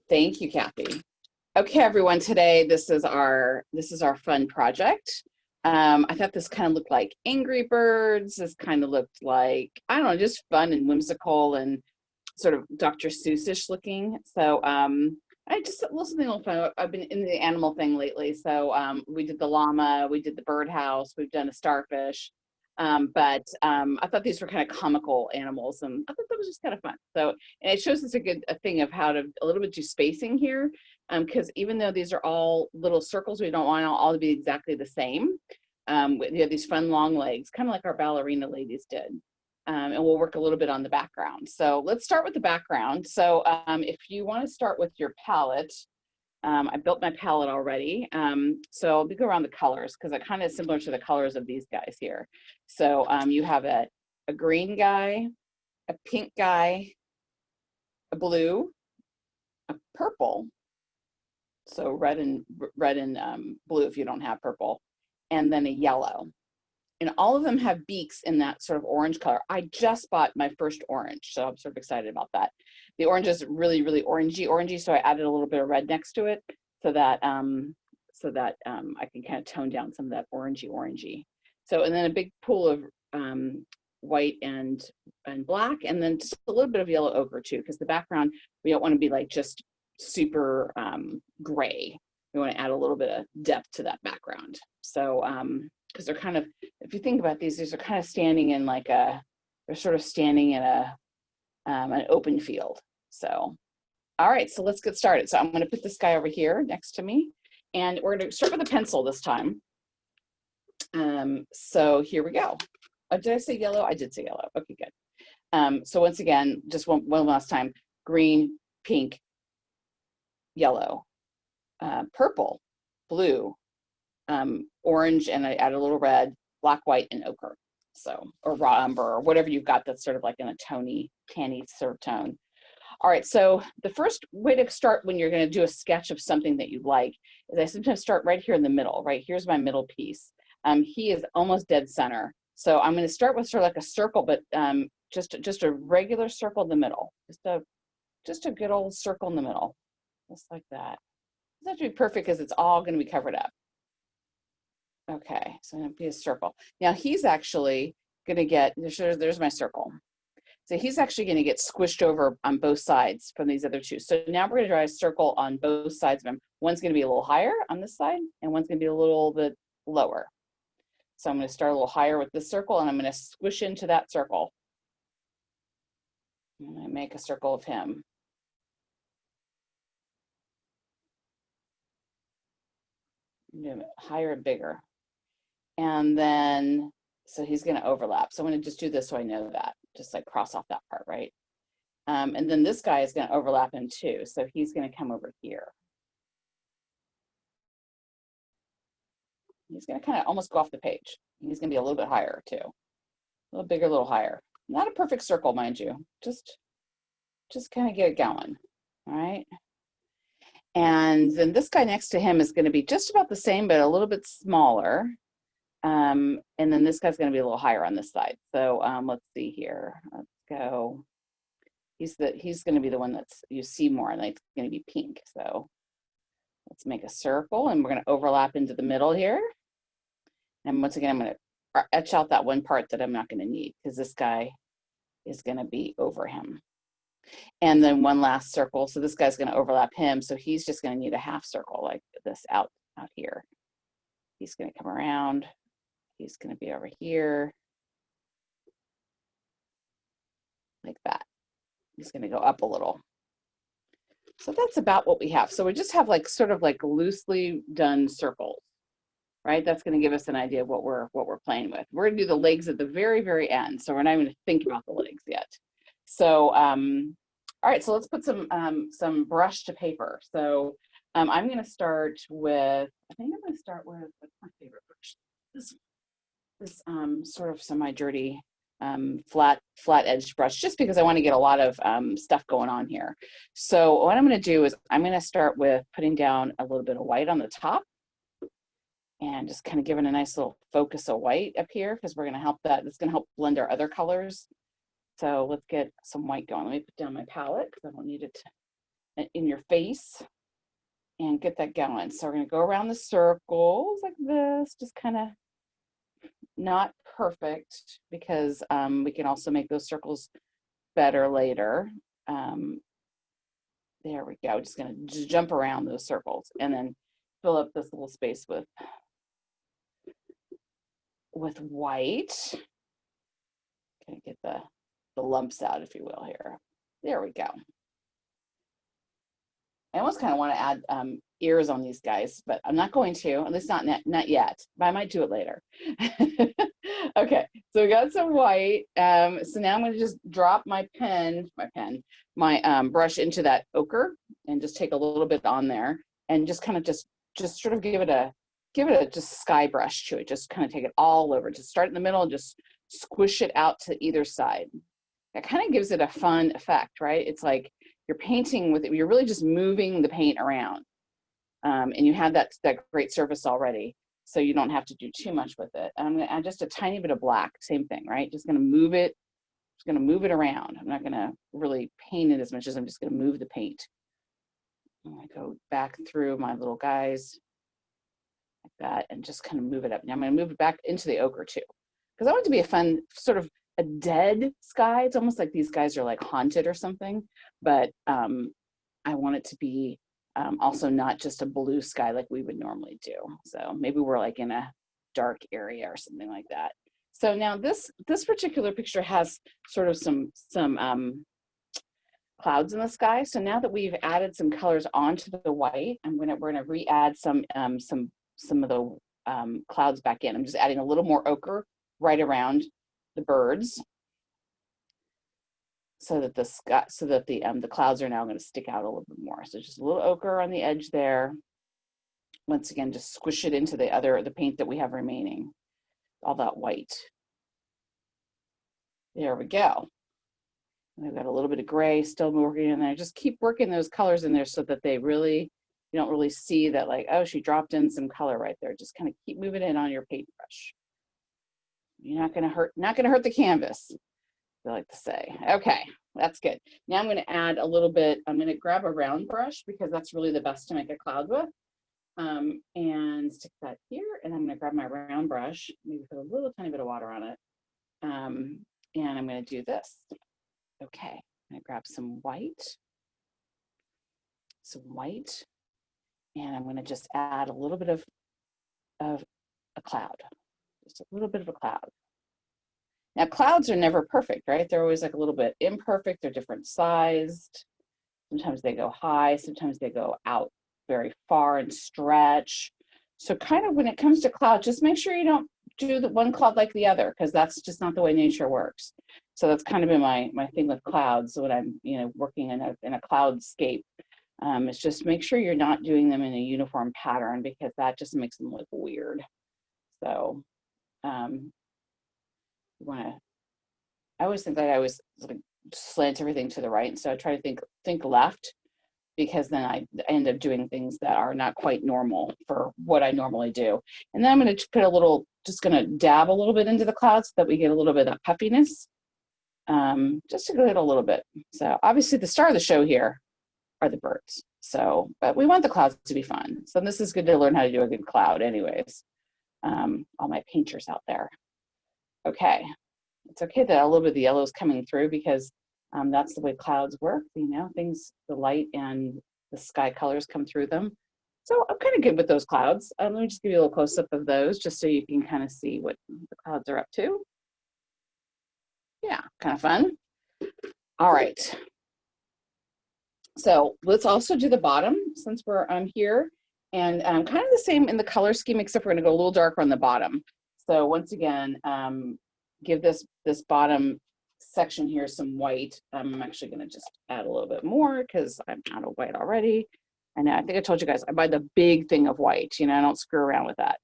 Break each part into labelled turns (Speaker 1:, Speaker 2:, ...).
Speaker 1: Thank you, Kathy. Okay, everyone, today this is our fun project. I thought this kind of looked like Angry Birds. This kind of looked like, I don't know, just fun and whimsical and sort of Dr. Seussish looking. So I just a little something a little fun. I've been in the animal thing lately. So we did the llama, we did the birdhouse, we've done a starfish. I thought these were kind of comical animals, and I thought that was just kind of fun. So, and it shows us a thing of how to a little bit do spacing here, because even though these are all little circles, we don't want all to be exactly the same. You have these fun long legs, kind of like our ballerina ladies did. And we'll work a little bit on the background. So let's start with the background. So if you want to start with your palette, I built my palette already. So I'll go around the colors because it kind of similar to the colors of these guys here. So you have a green guy, a pink guy, a blue, a purple. So red and blue if you don't have purple, and then a yellow. And all of them have beaks in that sort of orange color. I just bought my first orange, so I'm sort of excited about that. The orange is really, really orangey, so I added a little bit of red next to it so that I can kind of tone down some of that orangey. So, and then a big pool of white and black, and then just a little bit of yellow ochre too, because the background, we don't want to be like just super gray. We want to add a little bit of depth to that background. So, because they're kind of, if you think about these are kind of standing in like they're sort of standing in an open field. So, all right, so let's get started. So I'm going to put this guy over here next to me, and we're going to start with a pencil this time. So here we go. Did I say yellow? I did say yellow. Okay, good. So once again, just one last time: green, pink, yellow, purple, blue, orange, and I add a little red, black, white, and ochre. So, or raw umber, or whatever you've got that's sort of like in a tanny sort of tone. All right, so the first way to start when you're going to do a sketch of something that you like is I sometimes start right here in the middle. Right here's my middle piece. He is almost dead center, so I'm going to start with sort of like a circle, but just a regular circle in the middle, just a good old circle in the middle, just like that. It doesn't have to be perfect because it's all going to be covered up. Okay, so I'm going to be a circle. Now he's actually going to get, there's my circle. So he's actually going to get squished over on both sides from these other two. So now we're going to draw a circle on both sides of him. One's going to be a little higher on this side, and one's going to be a little bit lower. So I'm going to start a little higher with this circle, and I'm going to squish into that circle. I'm going to make a circle of him. Higher and bigger. And then, so he's going to overlap. So I'm going to just do this so I know that, just like cross off that part, right? And then this guy is going to overlap him too. So he's going to come over here. He's going to kind of almost go off the page. He's going to be a little bit higher too. A little bigger, a little higher. Not a perfect circle, mind you. Just kind of get it going, all right? And then this guy next to him is going to be just about the same, but a little bit smaller. And then this guy's going to be a little higher on this side. So let's see here. Let's go. He's going to be the one that's you see more, and it's going to be pink. So let's make a circle, and we're going to overlap into the middle here. And once again, I'm going to etch out that one part that I'm not going to need because this guy is going to be over him. And then one last circle. So this guy's going to overlap him. So he's just going to need a half circle like this out here. He's going to come around. He's going to be over here like that. He's going to go up a little. So that's about what we have. So we just have like sort of like loosely done circles, right? That's going to give us an idea of what we're playing with. We're going to do the legs at the very, very end. So we're not even going to think about the legs yet. So, all right, so let's put some brush to paper. So I'm going to start with, I think I'm going to start with, what's my favorite brush? This sort of semi-dirty flat edged brush, just because I want to get a lot of stuff going on here. So what I'm going to do is I'm going to start with putting down a little bit of white on the top and just kind of giving a nice little focus of white up here, because we're going to help that. It's going to help blend our other colors So let's get some white going. Let me put down my palette because I don't need it in your face, and get that going. So we're going to go around the circles like this, just kind of not perfect because we can also make those circles better later. There we go. Just going to jump around those circles and then fill up this little space with white. Gonna get the lumps out, if you will, here. There we go. I almost kind of want to add ears on these guys, but I'm not going to, at least not yet, but I might do it later. Okay, so we got some white. So now I'm going to just drop my brush into that ochre and just take a little bit on there and just kind of just sort of give it a just sky brush to it. Just kind of take it all over. Just start in the middle and just squish it out to either side. That kind of gives it a fun effect, right? It's like you're painting with it. You're really just moving the paint around, and you have that great surface already, so you don't have to do too much with it. And I'm going to add just a tiny bit of black. Same thing, right? Just going to move it. Just going to move it around. I'm not going to really paint it as much as I'm just going to move the paint. I'm going to go back through my little guys like that and just kind of move it up. Now I'm going to move it back into the ochre too, because I want it to be a fun sort of a dead sky. It's almost like these guys are like haunted or something, but I want it to be also not just a blue sky like we would normally do. So maybe we're like in a dark area or something like that. So now this particular picture has sort of some clouds in the sky. So now that we've added some colors onto the white, we're gonna re-add some of the clouds back in. I'm just adding a little more ochre right around the birds, so that the clouds are now going to stick out a little bit more. So just a little ochre on the edge there. Once again, just squish it into the paint that we have remaining, all that white. There we go. And I've got a little bit of gray still working in there. Just keep working those colors in there so that you don't really see that, like, oh, she dropped in some color right there. Just kind of keep moving it on your paintbrush. You're not going to hurt the canvas, I like to say. Okay, that's good. Now I'm going to add a little bit. I'm going to grab a round brush because that's really the best to make a cloud with, and stick that here. And I'm going to grab my round brush, maybe put a little tiny bit of water on it, and I'm going to do this. Okay, I'm going to grab some white, and I'm going to just add a little bit of a cloud, just a little bit of a cloud. Now, clouds are never perfect, right? They're always like a little bit imperfect. They're different sized. Sometimes they go high. Sometimes they go out very far and stretch. So kind of when it comes to clouds, just make sure you don't do the one cloud like the other, because that's just not the way nature works. So that's kind of been my thing with clouds when I'm working in a cloudscape. It's just make sure you're not doing them in a uniform pattern, because that just makes them look weird. So I always think that I always like slant everything to the right, and so I try to think left, because then I end up doing things that are not quite normal for what I normally do. And then I'm going to put just going to dab a little bit into the clouds so that we get a little bit of puffiness, just to get a little bit. So obviously the star of the show here are the birds. So, but we want the clouds to be fun. So this is good to learn how to do a good cloud anyways. All my painters out there. Okay. It's okay that a little bit of the yellow is coming through, because that's the way clouds work. The light and the sky colors come through them. So I'm kind of good with those clouds. Let me just give you a little close-up of those, just so you can kind of see what the clouds are up to. Yeah, kind of fun. All right. So let's also do the bottom, since we're here. And kind of the same in the color scheme, except we're going to go a little darker on the bottom. So once again, give this bottom section here some white. I'm actually going to just add a little bit more because I'm out of white already. And I think I told you guys I buy the big thing of white. I don't screw around with that.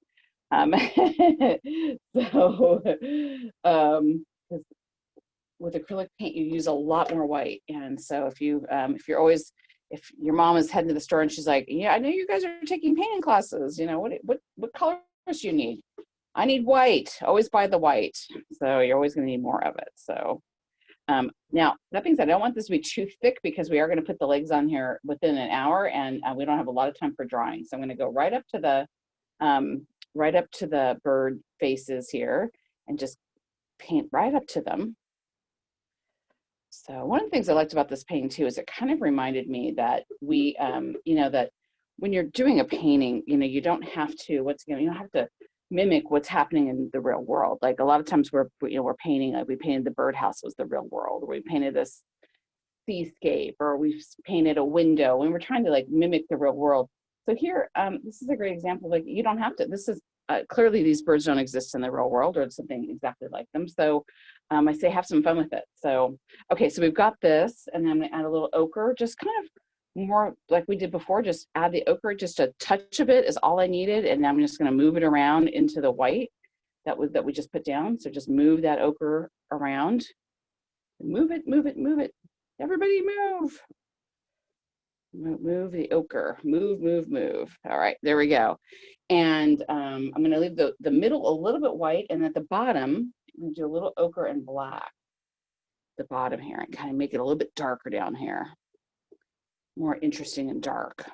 Speaker 1: With acrylic paint, you use a lot more white. And so if your mom is heading to the store and she's like, yeah, I know you guys are taking painting classes. What colors do you need? I need white. Always buy the white. So you're always going to need more of it. So Now, that being said, I don't want this to be too thick because we are going to put the legs on here within an hour, and we don't have a lot of time for drawing. So I'm going to go right up to the bird faces here and just paint right up to them. So one of the things I liked about this painting too is it kind of reminded me that we, that when you're doing a painting, you don't have to, you don't have to mimic what's happening in the real world. Like a lot of times we're painting, like we painted the birdhouse was the real world, or we painted this seascape, or we painted a window, and we're trying to like mimic the real world. So here, this is a great example. Like you don't have to. This is clearly these birds don't exist in the real world, or something exactly like them. So I say have some fun with it. So okay, so we've got this, and then I'm gonna add a little ochre, just kind of more like we did before. Just add the ochre, just a touch of it is all I needed, and I'm just gonna move it around into the white that we just put down. So just move that ochre around, move it, move it, move it. Everybody move. Move the ochre, move. All right, there we go. And I'm gonna leave the middle a little bit white, and at the bottom, I'm gonna do a little ochre and black. The bottom here, and kind of make it a little bit darker down here. More interesting and dark.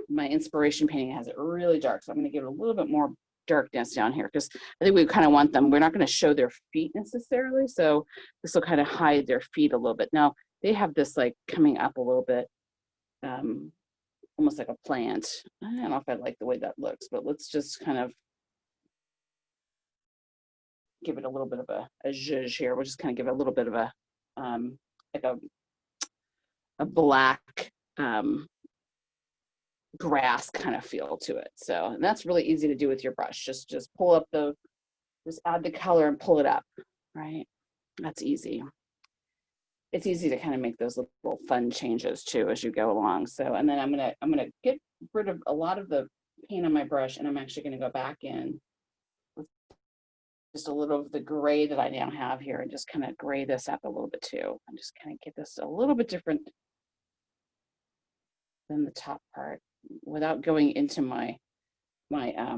Speaker 1: My inspiration painting has it really dark, so I'm gonna give it a little bit more darkness down here because I think we kind of want them. We're not going to show their feet necessarily, so this will kind of hide their feet a little bit. Now they have this like coming up a little bit, almost like a plant. I don't know if I like the way that looks, but let's just kind of give it a little bit of a zhuzh here. We'll just kind of give it a little bit of a like a black grass kind of feel to it. So and that's really easy to do with your brush. Just pull up just add the color and pull it up, right? That's easy. It's easy to kind of make those little fun changes too as you go along. So and then I'm gonna get rid of a lot of the paint on my brush, and I'm actually gonna go back in with just a little of the gray that I now have here and just kind of gray this up a little bit too. And just kind of get this a little bit different than the top part, without going into my grass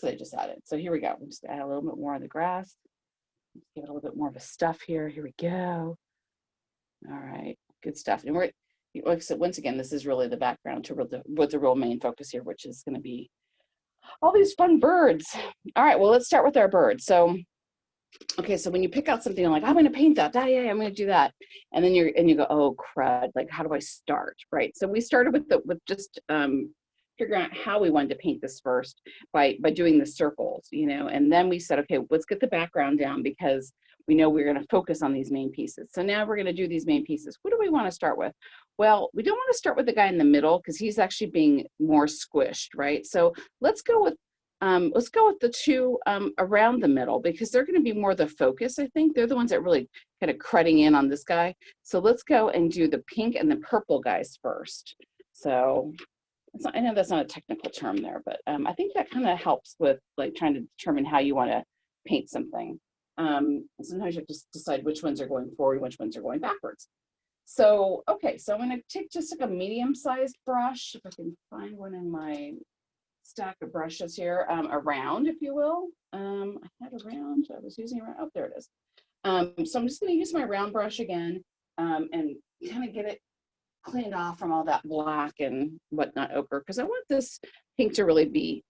Speaker 1: that I just added. So here we go. We'll just add a little bit more of the grass. Give it a little bit more of a stuff here. Here we go. All right, good stuff. And we're, like I said, once again, this is really the background to what the real main focus here, which is going to be all these fun birds. All right, well, let's start with our birds. So okay, so when you pick out something, I'm like, I'm going to paint that. Yeah, I'm going to do that. And then you go, oh crud, like how do I start, right? So we started with just figuring out how we wanted to paint this first by doing the circles, and then we said, okay, let's get the background down because we know we're going to focus on these main pieces. So now we're going to do these main pieces. What do we want to start with? Well, we don't want to start with the guy in the middle because he's actually being more squished, right? So let's go with the two around the middle because they're going to be more the focus. I think they're the ones that really kind of cruding in on this guy. So let's go and do the pink and the purple guys first. So I know that's not a technical term there, but I think that kind of helps with like trying to determine how you want to paint something. Sometimes you have to decide which ones are going forward, which ones are going backwards. So, okay, so I'm going to take just like a medium-sized brush, if I can find one in my stack of brushes here, around, if you will. I had a round, I was using around, oh, there it is. So I'm just going to use my round brush again and kind of get it cleaned off from all that black and whatnot ochre, because I want this pink to really be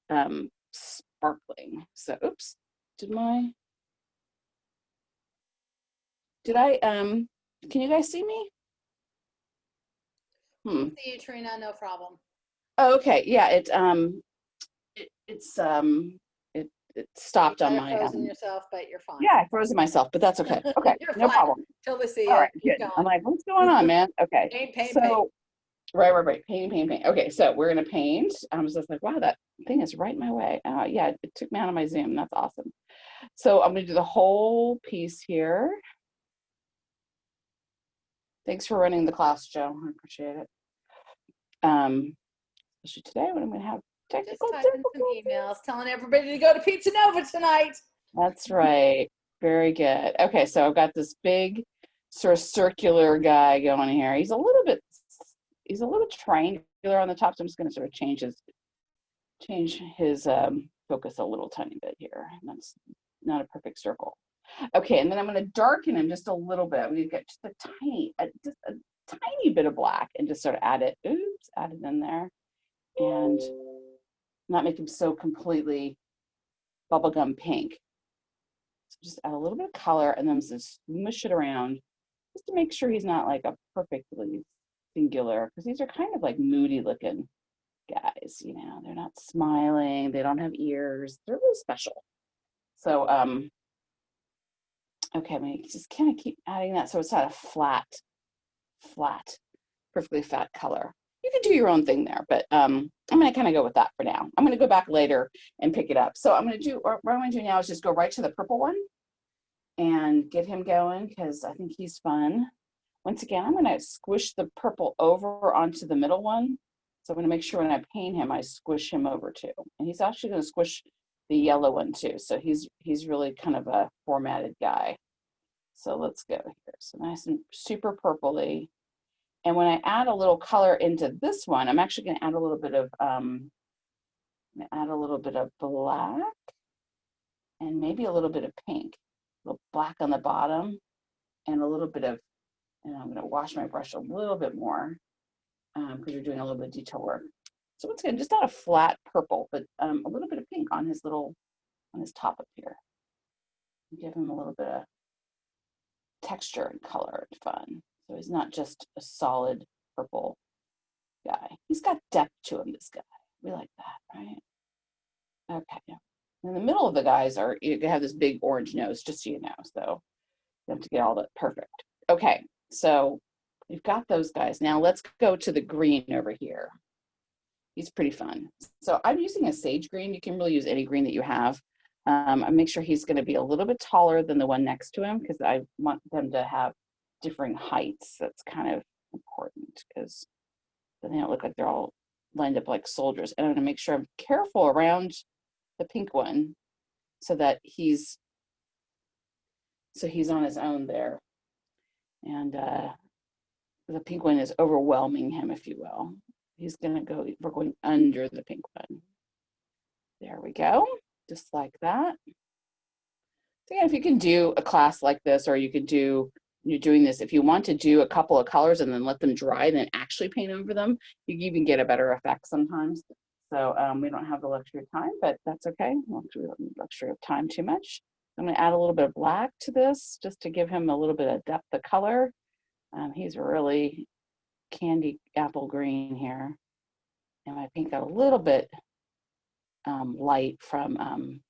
Speaker 1: sparkling. So, oops, did I, can you guys see me?
Speaker 2: See you, Trina, no problem.
Speaker 1: Oh, okay, yeah, it stopped on my.
Speaker 2: Frozen yourself, but you're fine.
Speaker 1: Yeah, I frozen myself, but that's okay. Okay, no
Speaker 2: fine.
Speaker 1: problem.
Speaker 2: Till we see you.
Speaker 1: All right,
Speaker 2: Keep
Speaker 1: good.
Speaker 2: going.
Speaker 1: I'm like, what's going on, man? Okay.
Speaker 2: Paint.
Speaker 1: Right. Paint. Okay, so we're gonna paint. I was just like, wow, that thing is right in my way. Yeah, it took me out of my Zoom. That's awesome. So I'm gonna do the whole piece here. Thanks for running the class, Joe. I appreciate it. Especially today when I'm gonna have technical
Speaker 2: emails telling everybody to go to Pizza Nova tonight.
Speaker 1: That's right. Very good. Okay, so I've got this big sort of circular guy going here. He's a little triangular on the top, so I'm just going to sort of change his focus a little tiny bit here. That's not a perfect circle. Okay, and then I'm going to darken him just a little bit. I'm going to get just just a tiny bit of black and just sort of add it. Oops, add it in there, and not make him so completely bubblegum pink. So just add a little bit of color, and then just smush it around, just to make sure he's not like a perfectly singular, because these are kind of like moody looking guys. You know, they're not smiling. They don't have ears. They're really special. So okay, I'm gonna just kind of keep adding that so it's not a flat, perfectly flat color. You can do your own thing there, but I'm gonna kind of go with that for now. I'm gonna go back later and pick it up. So I'm gonna do, what I'm gonna do now is just go right to the purple one and get him going, because I think he's fun. Once again, I'm gonna squish the purple over onto the middle one. So I'm gonna make sure when I paint him, I squish him over too. And he's actually gonna squish the yellow one too. So he's really kind of a formatted guy. So let's go here. So nice and super purpley. And when I add a little color into this one, I'm actually going to add a little bit of black and maybe a little bit of pink. A little black on the bottom and a little bit of, and I'm going to wash my brush a little bit more because you're doing a little bit of detail work. So once again, just not a flat purple, but a little bit of pink on his top up here. Give him a little bit of texture and color and fun. So he's not just a solid purple guy. He's got depth to him, this guy. We like that, right? Okay. In the middle of the guys are, you have this big orange nose, just so you know. So you have to get all that perfect. Okay, so we've got those guys. Now let's go to the green over here. He's pretty fun. So I'm using a sage green. You can really use any green that you have. I make sure he's going to be a little bit taller than the one next to him because I want them to have differing heights. That's kind of important because then they don't look like they're all lined up like soldiers. And I'm going to make sure I'm careful around the pink one so that he's on his own there. And the pink one is overwhelming him, if you will. He's going to go, we're going under the pink one. There we go, just like that. So yeah, if you can do a class like this, or you could do, you're doing this, if you want to do a couple of colors and then let them dry and then actually paint over them, you can even get a better effect sometimes. So we don't have the luxury of time, but that's okay. We don't need luxury of time too much. I'm going to add a little bit of black to this just to give him a little bit of depth of color. He's really candy apple green here. And my pink got a little bit light from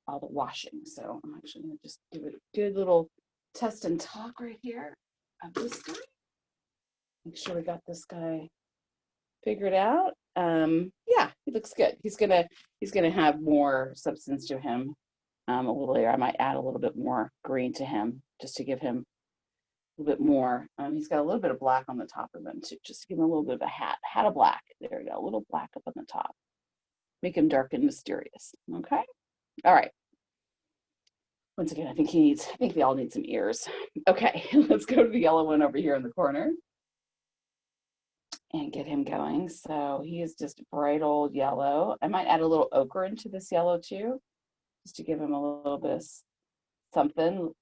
Speaker 1: all the washing. So I'm actually going to just give it a good little test and talk right here of this guy. Make sure we got this guy figured out. Yeah, he looks good. He's gonna have more substance to him a little later. I might add a little bit more green to him just to give him a little bit more. He's got a little bit of black on the top of him too, just to give him a little bit of a hat of black. There we go, a little black up on the top. Make him dark and mysterious. Okay. All right. Once again, I think they all need some ears. Okay, let's go to the yellow one over here in the corner and get him going. So he is just bright old yellow. I might add a little ochre into this yellow too, just to give him a little bit of something.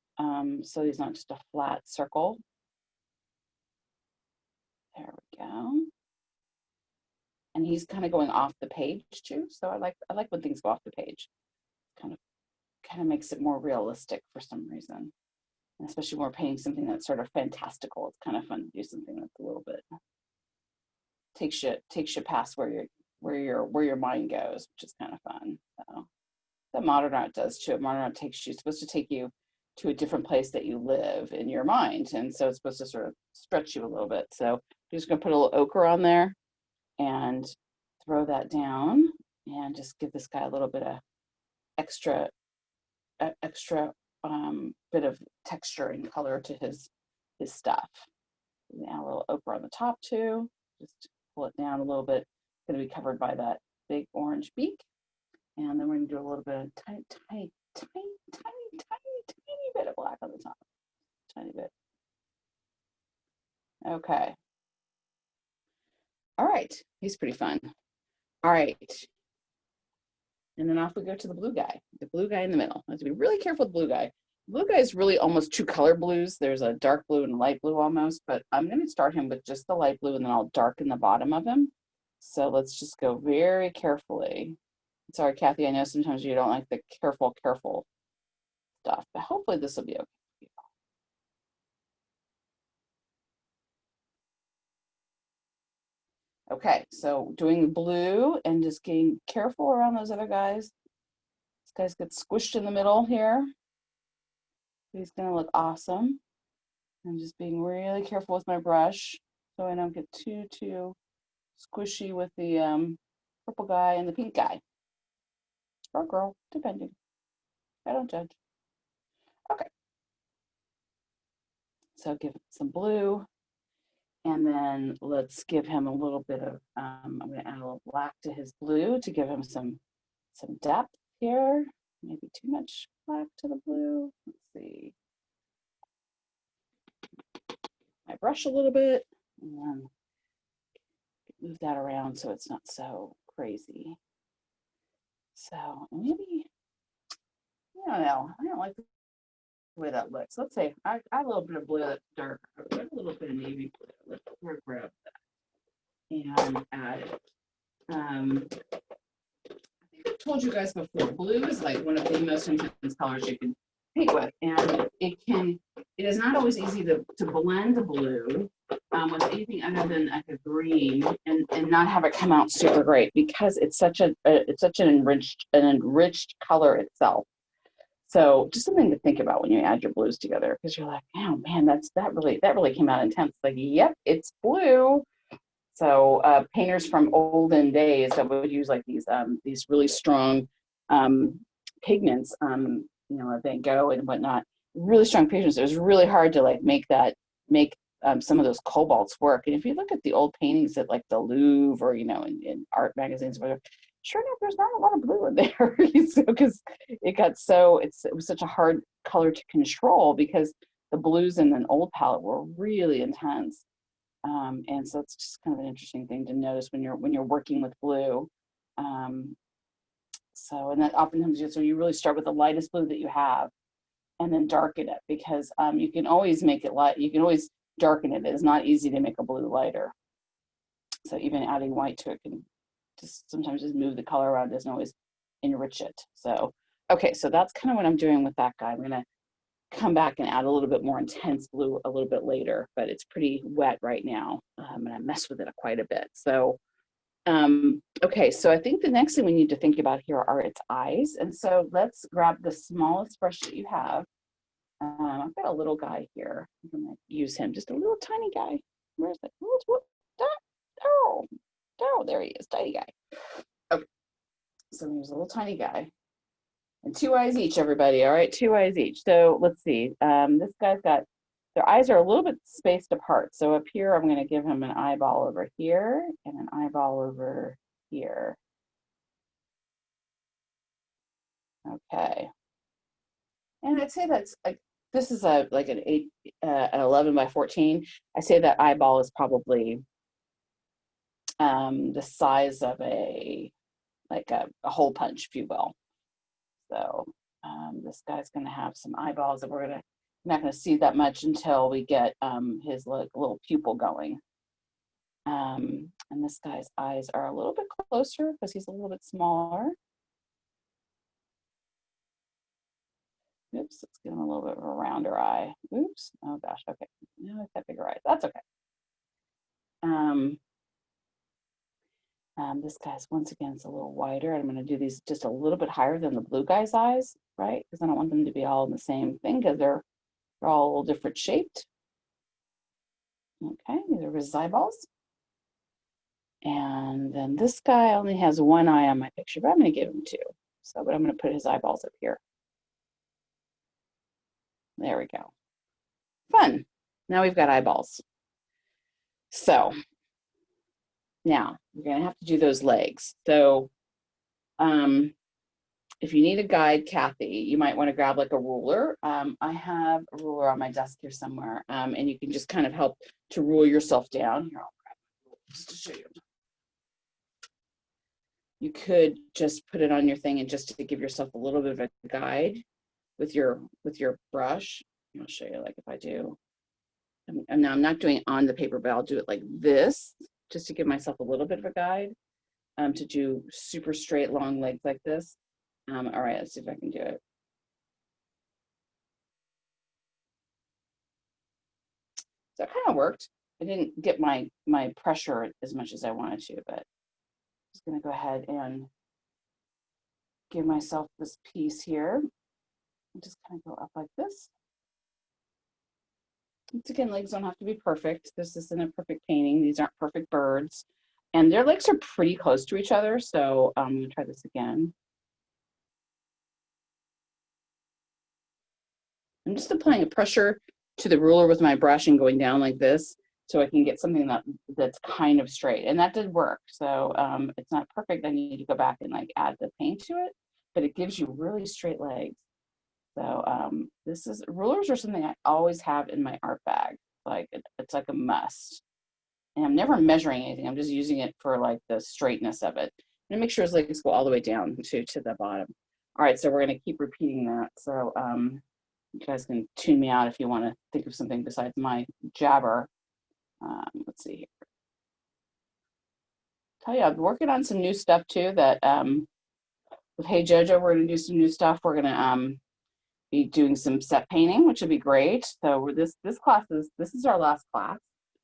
Speaker 1: So he's not just a flat circle. There we go. And he's kind of going off the page too. So I like when things go off the page. Kind of makes it more realistic for some reason. And especially when we're painting something that's sort of fantastical. It's kind of fun to do something that's a little bit takes you past where your mind goes, which is kind of fun. So that modern art does too. Modern art supposed to take you to a different place that you live in your mind, and so it's supposed to sort of stretch you a little bit. So I'm just going to put a little ochre on there and throw that down, and just give this guy a little bit of extra bit of texture and color to his stuff. Now a little ochre on the top too. Just pull it down a little bit. It's going to be covered by that big orange beak. And then we're going to do a little bit of tiny bit of black on the top. Tiny bit. Okay. All right. He's pretty fun. All right. And then off we go to the blue guy in the middle. I have to be really careful with the blue guy. Blue guy is really almost two color blues. There's a dark blue and a light blue almost, but I'm going to start him with just the light blue and then I'll darken the bottom of him. So let's just go very carefully. Sorry, Kathy, I know sometimes you don't like the careful stuff, but hopefully this will be okay. Okay, so doing blue and just getting careful around those other guys. This guy's get squished in the middle here. He's gonna look awesome. I'm just being really careful with my brush so I don't get too squishy with the purple guy and the pink guy. Or girl, depending. I don't judge. Okay. So give him some blue. And then let's give him a little bit of, I'm gonna add a little black to his blue to give him some depth here. Maybe too much black to the blue. Let's see. My brush a little bit and then move that around so it's not so crazy. So maybe, I don't know. I don't like the way that looks. Let's say I add a little bit of blue that's dark. I add a little bit of navy blue. Let's grab that and add it. I think I've told you guys before, blue is like one of the most intense colors you can paint with, and it is not always easy to blend the blue with anything other than like a green and not have it come out super great because it's such an enriched color itself. So just something to think about when you add your blues together, because you're like, oh man, that really came out intense. Like, yep, it's blue. So painters from olden days that would use like these really strong pigments, Van Gogh and whatnot, really strong pigments. It was really hard to like make some of those cobalts work. And if you look at the old paintings at like the Louvre or in art magazines, whatever, sure enough, there's not a lot of blue in there because it was such a hard color to control because the blues in an old palette were really intense. And so it's just kind of an interesting thing to notice when you're working with blue. And that oftentimes you really start with the lightest blue that you have and then darken it because you can always make it light. You can always darken it. It is not easy to make a blue lighter. So even adding white to it can sometimes just move the color around, doesn't always enrich it. So, okay, so that's kind of what I'm doing with that guy. I'm gonna come back and add a little bit more intense blue a little bit later, but it's pretty wet right now, and I mess with it quite a bit. So, okay, so I think the next thing we need to think about here are its eyes. And so let's grab the smallest brush that you have. I've got a little guy here. I'm gonna use him, just a little tiny guy. Where's that? Oh, there he is, tiny guy. Okay, so here's a little tiny guy. And 2 eyes each, everybody. All right, 2 eyes each. So let's see. This guy's got, their eyes are a little bit spaced apart. So up here, I'm going to give him an eyeball over here and an eyeball over here. Okay. And I'd say that's like, this is an 11 by 14. I say that eyeball is probably the size of a hole punch, if you will. So this guy's going to have some eyeballs that we're not going to see that much until we get his little pupil going. And this guy's eyes are a little bit closer because he's a little bit smaller. Oops, let's give him a little bit of a rounder eye. Oops, oh gosh, okay. Now I've got bigger eyes, that's okay. This guy's, once again, it's a little wider. I'm going to do these just a little bit higher than the blue guy's eyes, right? Because I don't want them to be all in the same thing because they're all a little different shaped. Okay, these are his eyeballs. And then this guy only has one eye on my picture, but I'm going to give him 2. So, but I'm going to put his eyeballs up here. There we go. Fun. Now we've got eyeballs. So now we're going to have to do those legs. So if you need a guide, Kathy, you might want to grab like a ruler. I have a ruler on my desk here somewhere, and you can just kind of help to rule yourself down. Here, I'll grab my ruler just to show you. you could just put it on your thing and just to give yourself a little bit of a guide with your brush. I'll show you, like, if I do, and now I'm not doing it on the paper, but I'll do it like this just to give myself a little bit of a guide to do super straight long legs like this. All right, let's see if I can do it. So it kind of worked. I didn't get my pressure as much as I wanted to, but I'm just gonna go ahead and give myself this piece here. And just kind of go up like this. Once again, legs don't have to be perfect. This isn't a perfect painting. These aren't perfect birds. And their legs are pretty close to each other. So I'm gonna try this again. I'm just applying a pressure to the ruler with my brush and going down like this so I can get something that's kind of straight. And that did work. So it's not perfect. I need to go back and like add the paint to it, but it gives you really straight legs. So this is, rulers are something I always have in my art bag. Like it's like a must. And I'm never measuring anything. I'm just using it for like the straightness of it. And make sure his legs go all the way down to the bottom. All right, so we're gonna keep repeating that. So you guys can tune me out if you want to think of something besides my jabber. Let's see here. Tell you, I'm working on some new stuff too. That with Hey Jojo, we're gonna do some new stuff. We're gonna be doing some set painting, which would be great. So this class is our last class.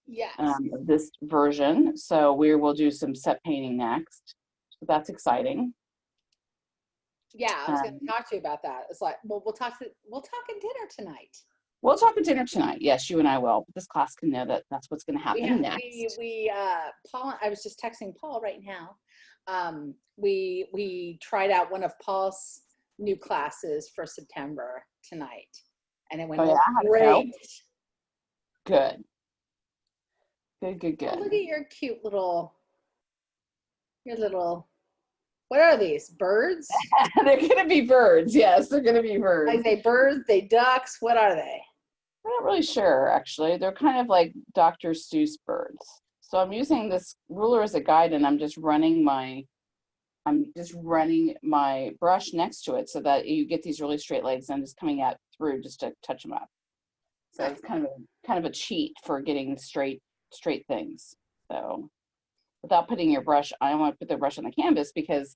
Speaker 2: Yes.
Speaker 1: Of this version. So we will do some set painting next. So that's exciting.
Speaker 2: Yeah, I was going to talk to you about that. It's like, well, we'll talk at dinner tonight.
Speaker 1: We'll talk at dinner tonight. Yes, you and I will. But this class can know that that's what's going to happen next.
Speaker 2: Paul, I was just texting Paul right now. We tried out one of Paul's new classes for September tonight, and it went great.
Speaker 1: Good.
Speaker 2: Oh, look at your cute little, what are these, birds?
Speaker 1: They're gonna be birds. Yes, they're gonna be birds.
Speaker 2: Are they birds? They ducks? What are they?
Speaker 1: I'm not really sure, actually. They're kind of like Dr. Seuss birds. So I'm using this ruler as a guide, and I'm just running my brush next to it so that you get these really straight legs. I'm just coming out through just to touch them up. So it's kind of a cheat for getting straight things. So without putting your brush, I don't want to put the brush on the canvas because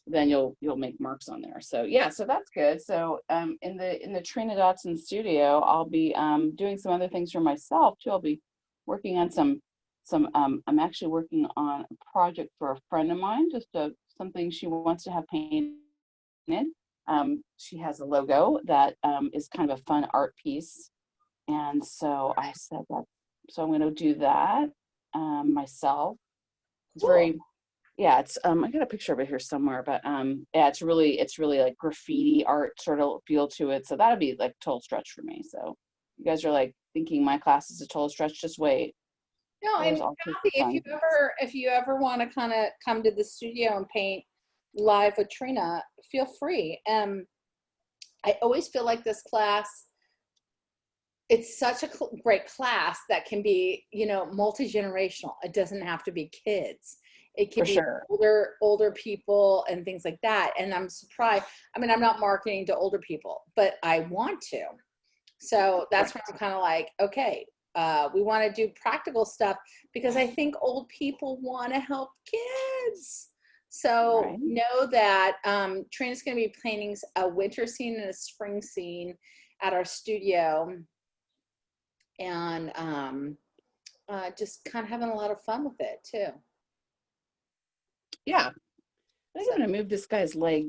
Speaker 1: then you'll make marks on there. So yeah, so that's good. So in the Trina Dotson studio, I'll be doing some other things for myself too. I'll be working on some I'm actually working on a project for a friend of mine, just something she wants to have painted. She has a logo that is kind of a fun art piece. And so I said that, so I'm going to do that myself. It's very, yeah, it's, I got a picture of it here somewhere, but yeah, it's really like graffiti art sort of feel to it. So that'll be like total stretch for me. So you guys are like thinking my class is a total stretch, just wait.
Speaker 2: No, and Kathy, if you ever want to kind of come to the studio and paint live with Trina, feel free. I always feel like this class, it's such a great class that can be, multi-generational. It doesn't have to be kids. It can be older people and things like that. And I'm surprised. I mean, I'm not marketing to older people, but I want to. So that's where I'm kind of like, okay, we want to do practical stuff because I think old people want to help kids. So know that Trina's going to be painting a winter scene and a spring scene at our studio. And just kind of having a lot of fun with it too.
Speaker 1: Yeah, I'm going to move this guy's leg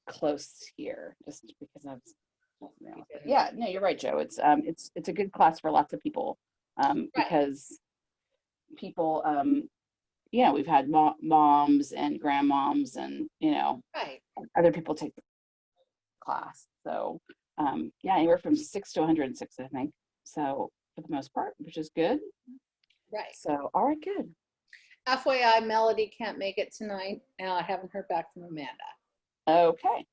Speaker 1: close here, just because I've. Yeah, no, you're right, Joe. It's a good class for lots of people because people, we've had moms and grandmoms and other people take the class. So anywhere from 6 to 106, I think. So for the most part, which is good.
Speaker 2: Right.
Speaker 1: So all right, good.
Speaker 2: FYI, Melody can't make it tonight, and I haven't heard back from Amanda.
Speaker 1: Okay.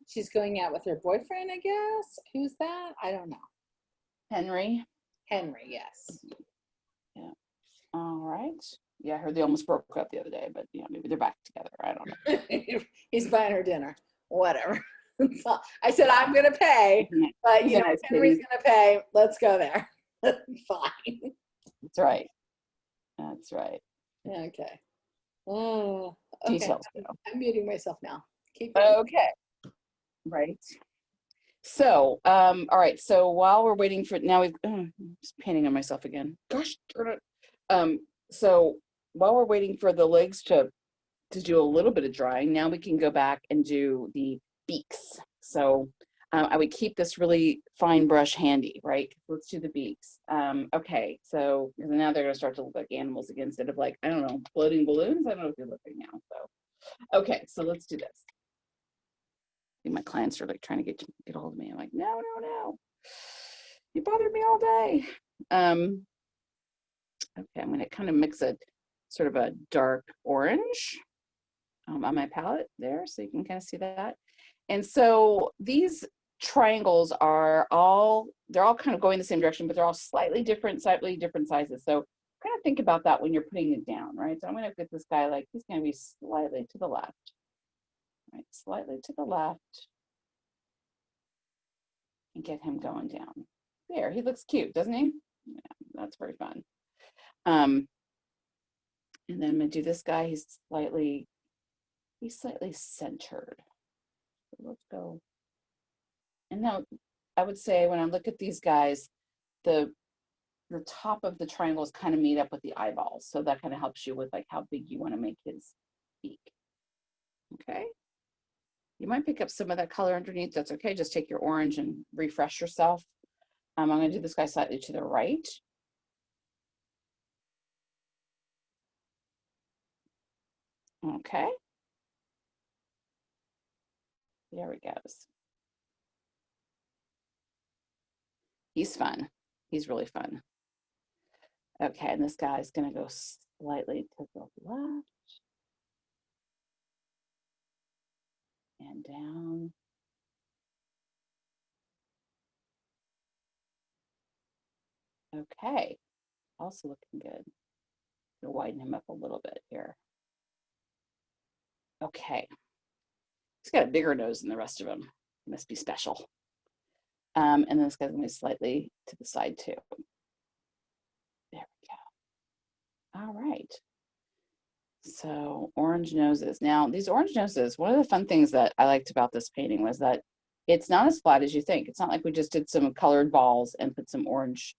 Speaker 2: She's going out with her boyfriend, I guess. Who's that? I don't know.
Speaker 1: Henry,
Speaker 2: yes.
Speaker 1: Yeah. All right. Yeah, I heard they almost broke up the other day, but yeah, maybe they're back together. I don't know.
Speaker 2: He's buying her dinner. Whatever. So I said,
Speaker 1: Yeah,
Speaker 2: I'm going to pay, but
Speaker 1: he's a nice kid.
Speaker 2: Henry's going to pay. Let's go there. Fine.
Speaker 1: That's right. That's right.
Speaker 2: Okay. Oh, okay.
Speaker 1: Details, though.
Speaker 2: I'm muting myself now. Keep going.
Speaker 1: Okay. Right. So, all right. So while we're waiting for now, I'm just painting on myself again. Gosh darn it. So while we're waiting for the legs to do a little bit of drying, now we can go back and do the beaks. So I would keep this really fine brush handy, right? Let's do the beaks. Okay, so now they're gonna start to look like animals again instead of like, I don't know, floating balloons. I don't know if they're looking now. So, okay, so let's do this. My clients are like trying to get a hold of me. I'm like, no, no, no. You bothered me all day. Okay, I'm gonna kind of mix a sort of a dark orange on my palette there, so you can kind of see that. And so these triangles are they're all kind of going the same direction, but they're all slightly different sizes. So kind of think about that when you're putting it down, right? So I'm gonna get this guy like, he's gonna be slightly to the left, right? Slightly to the left, and get him going down. There, he looks cute, doesn't he? Yeah, that's very fun. And then I'm gonna do this guy, he's slightly centered. So let's go. And now I would say when I look at these guys, the top of the triangles kind of meet up with the eyeballs. So that kind of helps you with like how big you want to make his beak. Okay. You might pick up some of that color underneath. That's okay. Just take your orange and refresh yourself. I'm going to do this guy slightly to the right. Okay. There he goes. He's fun. He's really fun. Okay, and this guy's going to go slightly to the left and down. Okay, also looking good. Gonna widen him up a little bit here. Okay, he's got a bigger nose than the rest of them. He must be special. And then this guy's gonna be slightly to the side too. There we go. All right. So orange noses. Now these orange noses, one of the fun things that I liked about this painting was that it's not as flat as you think. It's not like we just did some colored balls and put some orange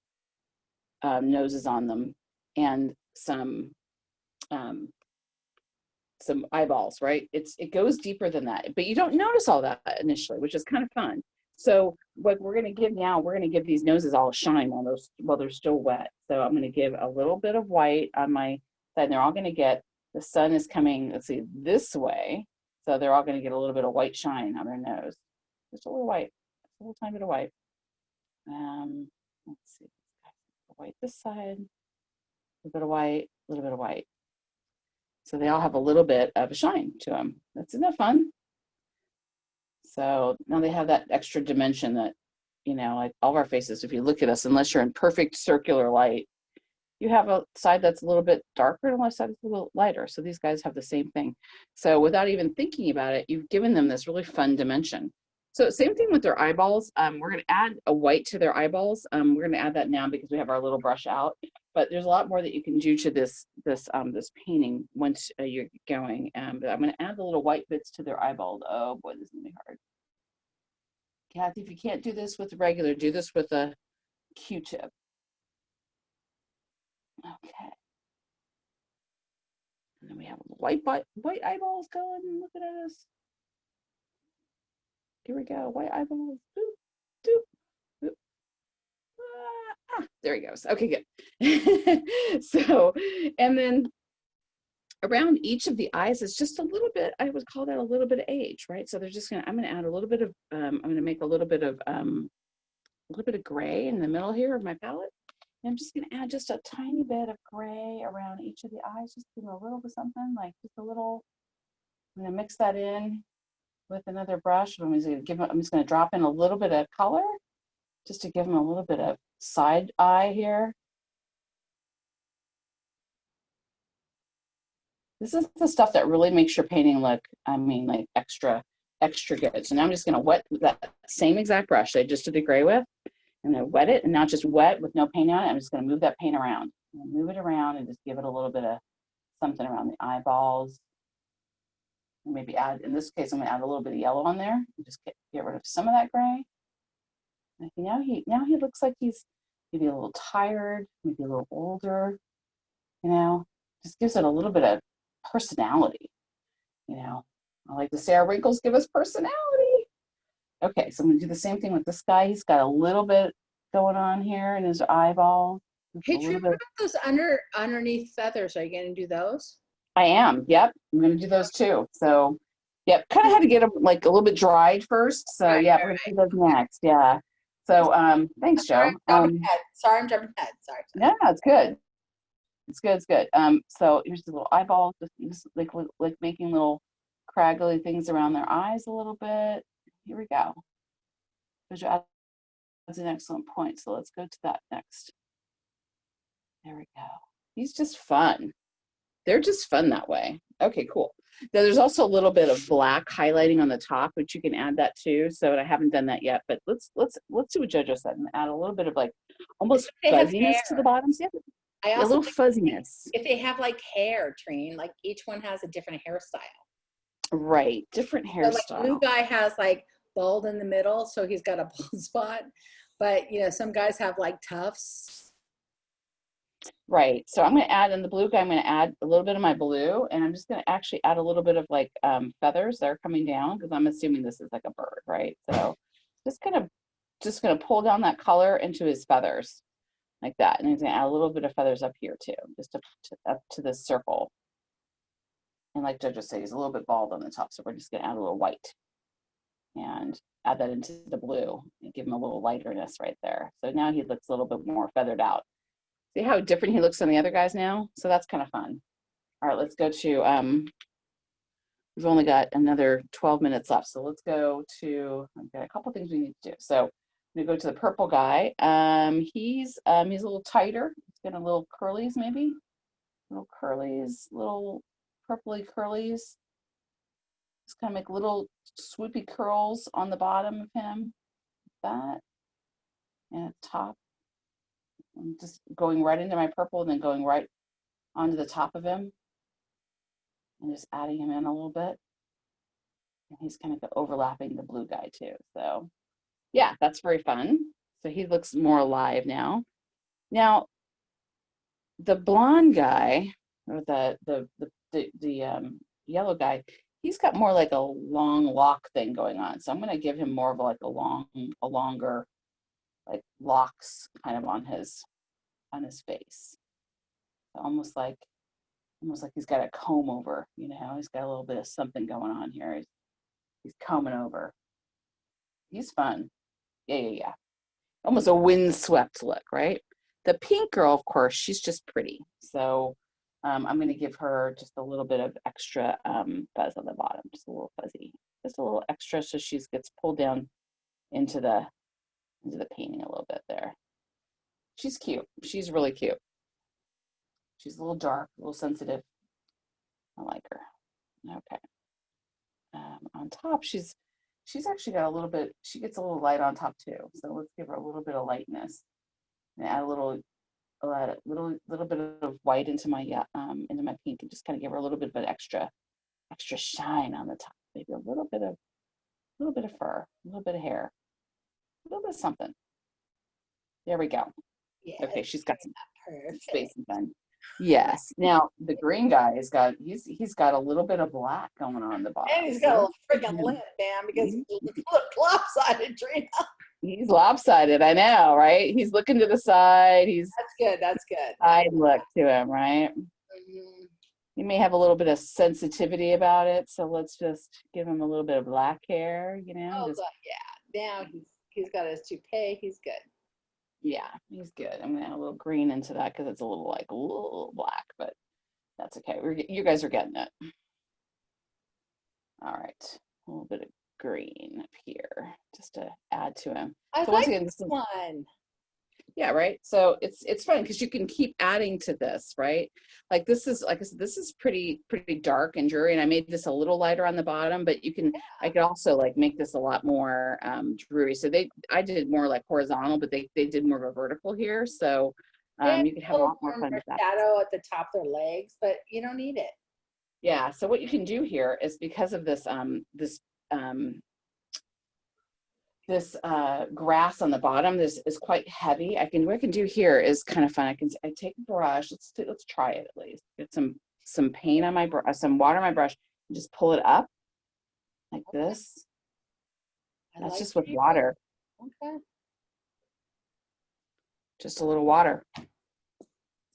Speaker 1: noses on them and some eyeballs, right? It goes deeper than that, but you don't notice all that initially, which is kind of fun. So what we're going to give now, we're going to give these noses all a shine while they're still wet. So I'm going to give a little bit of white on my side, and they're all going to get, the sun is coming, let's see, this way. So they're all going to get a little bit of white shine on their nose. Just a little white, a little tiny bit of white. Let's see, white this side, a little bit of white, a little bit of white. So they all have a little bit of a shine to them. That's enough fun. So now they have that extra dimension that, like all of our faces, if you look at us, unless you're in perfect circular light, you have a side that's a little bit darker and one side that's a little lighter. So these guys have the same thing. So without even thinking about it, you've given them this really fun dimension. So same thing with their eyeballs. We're going to add a white to their eyeballs. We're going to add that now because we have our little brush out. But there's a lot more that you can do to this painting once you're going. But I'm going to add the little white bits to their eyeball. Oh boy, this is going to be hard. Kathy, if you can't do this with regular, do this with a Q-tip. Okay. And then we have white eyeballs going and looking at us. Here we go, white eyeballs. Doop, doop, doop. There he goes. Okay, good. So, and then around each of the eyes is just a little bit, I would call that a little bit of age, right? So they're just I'm gonna add a little bit of, I'm gonna make a little bit of gray in the middle here of my palette. And I'm just gonna add just a tiny bit of gray around each of the eyes, just give them a little bit something, like just a little. I'm gonna mix that in with another brush. I'm just gonna drop in a little bit of color just to give them a little bit of side eye here. This is the stuff that really makes your painting look, I mean, like extra good. So now I'm just gonna wet that same exact brush that I just did the gray with, and then wet it, and now just wet with no paint on it. I'm just gonna move that paint around. Move it around and just give it a little bit of something around the eyeballs. And maybe add, in this case, I'm gonna add a little bit of yellow on there. And just get rid of some of that gray. And now he looks like he's maybe a little tired, maybe a little older, you know, just gives it a little bit of personality, you know. I like to say our wrinkles give us personality. Okay, so I'm gonna do the same thing with this guy. He's got a little bit going on here in his eyeball.
Speaker 2: Hey,
Speaker 1: A
Speaker 2: Trina,
Speaker 1: little
Speaker 2: what
Speaker 1: bit.
Speaker 2: about those underneath feathers? Are you going to do those?
Speaker 1: I am. Yep, I'm gonna do those too. So, yep, kind of had to get them like a little bit dried first. So,
Speaker 2: Right,
Speaker 1: yeah,
Speaker 2: right,
Speaker 1: we're gonna do
Speaker 2: right.
Speaker 1: those next. Yeah. So, thanks,
Speaker 2: Sorry,
Speaker 1: Joe.
Speaker 2: I'm jumping ahead. Sorry, I'm jumping ahead. Sorry.
Speaker 1: No, no, it's good. It's good. It's good. So here's the little eyeball, just like making little craggly things around their eyes a little bit. Here we go. That's an excellent point. So let's go to that next. There we go. He's just fun. They're just fun that way. Okay, cool. Now there's also a little bit of black highlighting on the top, which you can add that too. So I haven't done that yet, but let's do what JoJo said and add a little bit of like almost
Speaker 2: They have
Speaker 1: fuzziness to the
Speaker 2: hair.
Speaker 1: bottoms. Yeah,
Speaker 2: I
Speaker 1: yeah, a
Speaker 2: also
Speaker 1: little fuzziness.
Speaker 2: if they have like hair, Trine, like each one has a different hairstyle.
Speaker 1: Right, different
Speaker 2: So like blue
Speaker 1: hairstyle.
Speaker 2: guy has like bald in the middle, so he's got a bald spot. But you know, some guys have like tufts.
Speaker 1: Right. So I'm going to add in the blue guy, I'm going to add a little bit of my blue, and I'm just going to actually add a little bit of like feathers that are coming down because I'm assuming this is like a bird, right? So just going to pull down that color into his feathers like that. And he's going to add a little bit of feathers up here too, just up to this circle. And like Jojo said, he's a little bit bald on the top. So we're just going to add a little white and add that into the blue and give him a little lighterness right there. So now he looks a little bit more feathered out. See how different he looks than the other guys now? So that's kind of fun. All right, let's go to, we've only got another 12 minutes left. So let's go to, I've got a couple things we need to do. So I'm gonna go to the purple guy. He's a little tighter. He's got a little curlies maybe. Little curlies, little purpley curlies. Just kind of make little swoopy curls on the bottom of him. That. And at the top. I'm just going right into my purple and then going right onto the top of him and just adding him in a little bit. And he's kind of overlapping the blue guy too. So yeah, that's very fun. So he looks more alive now. Now, the blonde guy or the yellow guy, he's got more like a long lock thing going on. So I'm going to give him more of like a longer like locks kind of on his face. Almost like he's got a comb over, you know, he's got a little bit of something going on here. He's combing over. He's fun. Yeah. Almost a windswept look, right? The pink girl, of course, she's just pretty. So I'm going to give her just a little bit of extra fuzz on the bottom, just a little fuzzy, just a little extra, so she gets pulled down into the painting a little bit there. She's cute. She's really cute. She's a little dark, a little sensitive. I like her. Okay. On top, she's actually got a little bit. She gets a little light on top too. So let's give her a little bit of lightness and add a little bit of white into my pink and just kind of give her a little bit of an extra shine on the top. Maybe a little bit of fur, a little bit of hair, a little bit of something. There we go.
Speaker 2: Yeah.
Speaker 1: Okay, she's got some
Speaker 2: Perfect.
Speaker 1: space and fun. Yes. Now the green guy he's got a little bit of black going on the bottom.
Speaker 2: And he's got a little freaking lint, man, because he looked lopsided, Trina.
Speaker 1: He's lopsided. I know, right? He's looking to the side.
Speaker 2: That's good. That's good.
Speaker 1: Side look to him, right?
Speaker 2: Mm-hmm.
Speaker 1: He may have a little bit of sensitivity about it, so let's just give him a little bit of black hair, you know.
Speaker 2: Oh,
Speaker 1: Just
Speaker 2: yeah. Now he's got his toupee. He's good.
Speaker 1: yeah, he's good. I'm gonna add a little green into that because it's a little black, but that's okay. You guys are getting it. All right, a little bit of green up here just to add to him.
Speaker 2: I
Speaker 1: So
Speaker 2: like
Speaker 1: once again,
Speaker 2: this one.
Speaker 1: Yeah, right. So it's fun because you can keep adding to this, right? Like this is, like I said, this is pretty dark and dreary, and I made this a little lighter on the bottom, but I could also like make this a lot more dreary. So I did more like horizontal, but they did more of a vertical here. So
Speaker 2: They have
Speaker 1: you could
Speaker 2: a
Speaker 1: have a
Speaker 2: little
Speaker 1: lot more fun
Speaker 2: more
Speaker 1: with that.
Speaker 2: shadow at the top of their legs, but you don't need it.
Speaker 1: Yeah. So what you can do here is, because of this um, this grass on the bottom, this is quite heavy. What I can do here is kind of fun. I take a brush. Let's try it at least. Get some paint on my brush, some water on my brush, and just pull it up like this. That's just with water.
Speaker 2: Okay.
Speaker 1: Just a little water.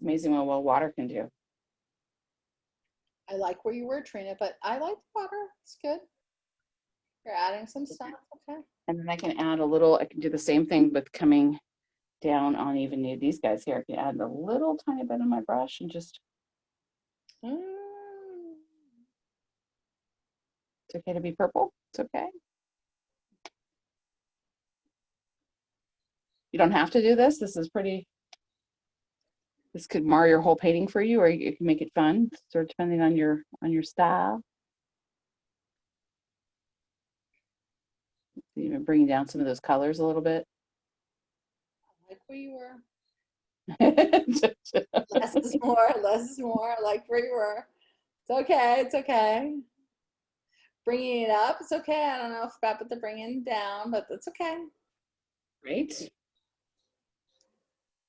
Speaker 1: Amazing what well water can do.
Speaker 2: I like where you were, Trina, but I like the water. It's good. You're adding some stuff. Okay.
Speaker 1: And then I can add a little. I can do the same thing with coming down on even these guys here. I can add a little tiny bit on my brush and just. It's okay to be purple. It's okay. You don't have to do this. This could mar your whole painting for you, or you can make it fun, sort of depending on your style. Even bringing down some of those colors a little bit.
Speaker 2: I like where you were. Less is more, less is more. I like where you were. It's okay, it's okay. Bringing it up, it's okay. I don't know about the bringing it down, but that's okay.
Speaker 1: Right?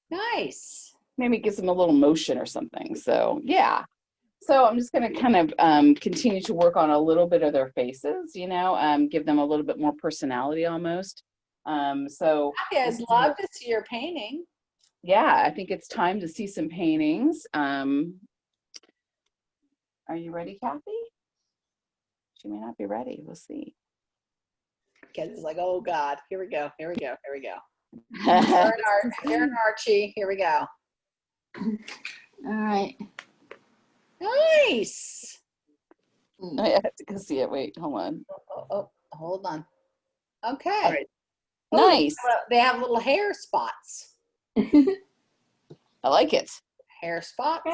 Speaker 2: Nice.
Speaker 1: Maybe it gives them a little motion or something. So yeah. So I'm just going to kind of continue to work on a little bit of their faces, give them a little bit more personality almost. So
Speaker 2: I'd love to see your painting.
Speaker 1: Yeah, I think it's time to see some paintings. Are you ready, Kathy? She may not be ready. We'll see.
Speaker 2: Kids is like, oh God, here we go, here we go, here we go. Here and Archie, here we go.
Speaker 3: All right.
Speaker 2: Nice.
Speaker 1: I have to go see it. Wait, hold on.
Speaker 2: Oh, hold on. Okay.
Speaker 1: All right.
Speaker 2: Oh,
Speaker 1: Nice.
Speaker 2: they have little hair spots.
Speaker 1: I like it.
Speaker 2: Hair spots.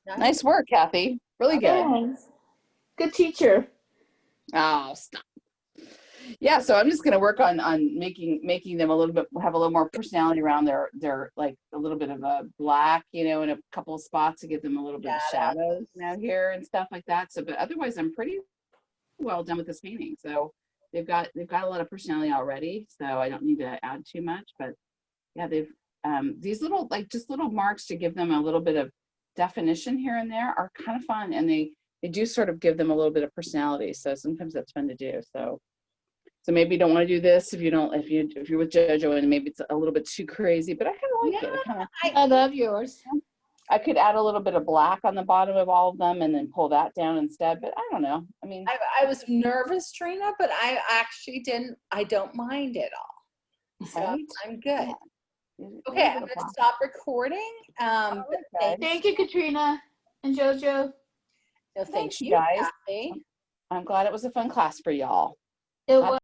Speaker 3: Yeah.
Speaker 1: Nice work, Kathy. Really good.
Speaker 3: Thanks. Good teacher.
Speaker 1: Oh, stop. Yeah, so I'm just going to work on making them have a little more personality around their like a little bit of a black, in a couple of spots to give them a little bit of shadows out here and stuff like that. So, but otherwise, I'm pretty well done with this painting. So they've got a lot of personality already. So I don't need to add too much. But yeah, they've these little just little marks to give them a little bit of definition here and there are kind of fun, and they do sort of give them a little bit of personality. So sometimes that's fun to do. So maybe you don't want to do this if you're with JoJo, and maybe it's a little bit too crazy, but I kind of like it.
Speaker 3: I love yours.
Speaker 1: I could add a little bit of black on the bottom of all of them and then pull that down instead, but I don't know. I mean,
Speaker 2: I was nervous, Trina, but I actually I don't mind it all. So
Speaker 1: right?
Speaker 2: I'm good.
Speaker 1: Yeah.
Speaker 2: Okay, I'm going to stop recording.
Speaker 1: Okay.
Speaker 3: Thank you, Katrina and JoJo.
Speaker 2: So
Speaker 1: Thanks, you guys.
Speaker 2: Kathy.
Speaker 1: I'm glad it was a fun class for y'all.
Speaker 3: It was.